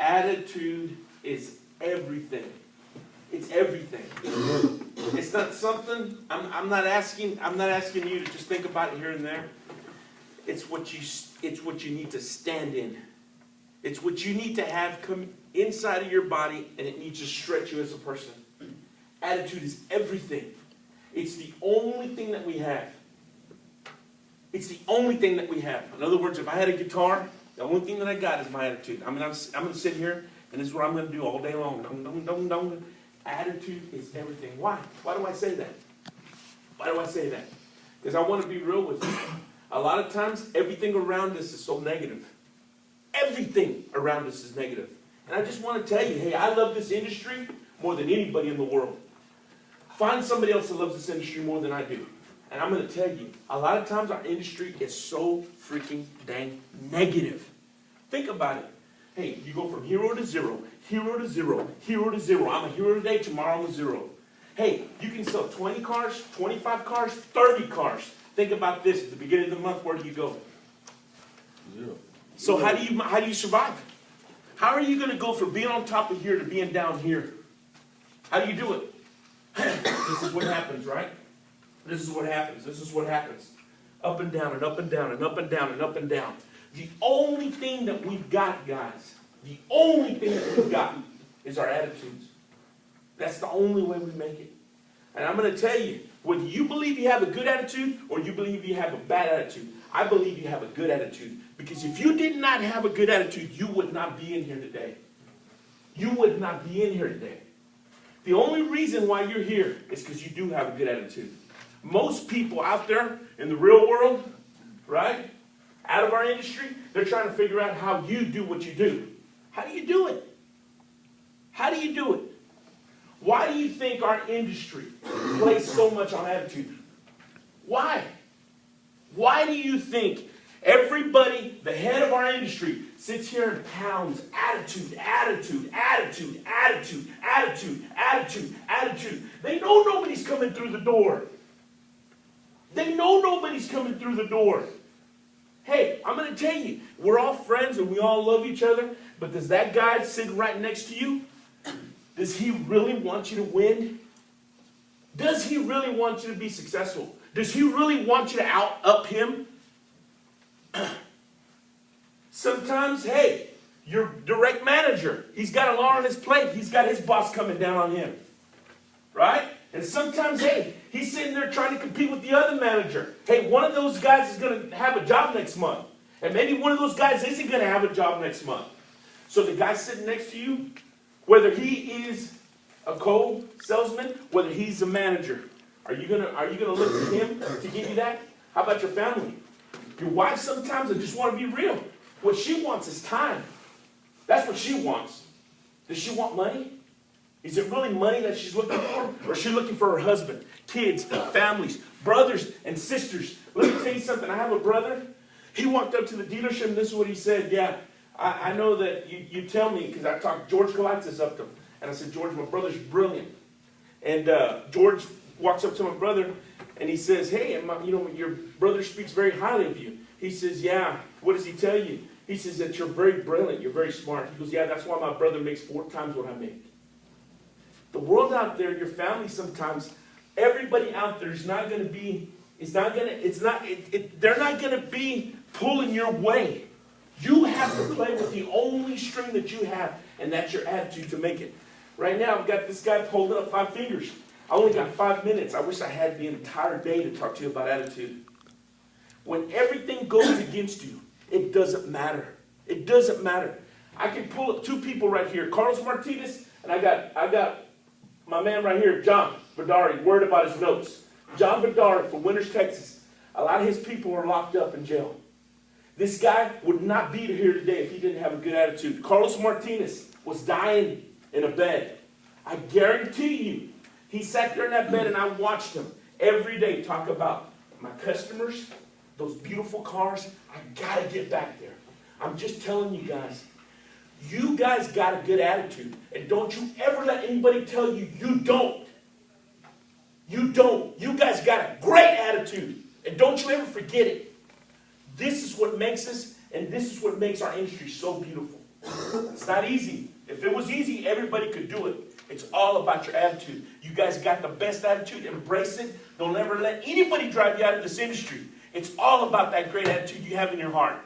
Attitude is everything. It's everything. It's not something, I'm not asking you to just think about it here and there. It's what you need to stand in. It's what you need to have come inside of your body, and it needs to stretch you as a person. Attitude is everything. It's the only thing that we have. It's the only thing that we have. In other words, if I had a guitar, the only thing that I got is my attitude. I'm going to sit here, and this is what I'm going to do all day long. Dum, dum, dum, dum. Attitude is everything. Why? Why do I say that? Why do I say that? Because I want to be real with you. A lot of times, everything around us is so negative. Everything around us is negative. And I just want to tell you, hey, I love this industry more than anybody in the world. Find somebody else that loves this industry more than I do. And I'm going to tell you, a lot of times our industry is so freaking dang negative. Think about it. Hey, you go from hero to zero, hero to zero, hero to zero. I'm a hero today, tomorrow I'm a zero. Hey, you can sell 20 cars, 25 cars, 30 cars. Think about this. At the beginning of the month, where do you go? Zero. So how do you survive? How are you going to go from being on top of here to being down here? How do you do it? This is what happens, right? This is what happens. This is what happens. Up and down and up and down and up and down and up and down. The only thing that we've got, guys, the only thing that we've got is our attitudes. That's the only way we make it. And I'm going to tell you, whether you believe you have a good attitude or you believe you have a bad attitude, I believe you have a good attitude. Because if you did not have a good attitude, you would not be in here today. You would not be in here today. The only reason why you're here is because you do have a good attitude. Most people out there in the real world, right, out of our industry, they're trying to figure out how you do what you do. How do you do it? How do you do it? Why do you think our industry plays so much on attitude? Why? Why do you think everybody, the head of our industry, sits here and pounds attitude, attitude, attitude, attitude, attitude, attitude, attitude? They know nobody's coming through the door. They know nobody's coming through the door. Hey, I'm going to tell you, we're all friends and we all love each other, but does that guy sitting right next to you, does he really want you to win? Does he really want you to be successful? Does he really want you to out-up him? Sometimes, hey, your direct manager, he's got a lot on his plate. He's got his boss coming down on him. Right? And sometimes, hey, he's sitting there trying to compete with the other manager. Hey, one of those guys is going to have a job next month. And maybe one of those guys isn't going to have a job next month. So the guy sitting next to you, whether he is a co-salesman, whether he's a manager, are you gonna look to him to give you that? How about your family? Your wife sometimes, I just want to be real. What she wants is time. That's what she wants. Does she want money? Is it really money that she's looking for? Or is she looking for her husband, kids, families, brothers, and sisters? Let me tell you something. I have a brother. He walked up to the dealership, and this is what he said. Yeah, I know that you tell me, because I talked George Galactus up to him. And I said, George, my brother's brilliant. And George walks up to my brother, and he says, hey, your brother speaks very highly of you. He says, yeah, what does he tell you? He says that you're very brilliant, you're very smart. He goes, yeah, that's why my brother makes 4 times what I make. The world out there, your family sometimes, everybody out there is not going to be, they're not going to be pulling your way. You have to play with the only string that you have, and that's your attitude to make it. Right now, I've got this guy holding up 5 fingers. I only got 5 minutes. I wish I had the entire day to talk to you about attitude. When everything goes against you, it doesn't matter. It doesn't matter. I can pull up 2 people right here, Carlos Martinez, and I got my man right here, John Vidari, worried about his notes. John Vidari from Winters, Texas. A lot of his people are locked up in jail. This guy would not be here today if he didn't have a good attitude. Carlos Martinez was dying in a bed. I guarantee you, he sat there in that bed and I watched him every day talk about my customers, those beautiful cars. I got to get back there. I'm just telling you guys got a good attitude. And don't you ever let anybody tell you you don't. You don't. You guys got a great attitude. And don't you ever forget it. This is what makes us, and this is what makes our industry so beautiful. It's not easy. If it was easy, everybody could do it. It's all about your attitude. You guys got the best attitude. Embrace it. Don't ever let anybody drive you out of this industry. It's all about that great attitude you have in your heart.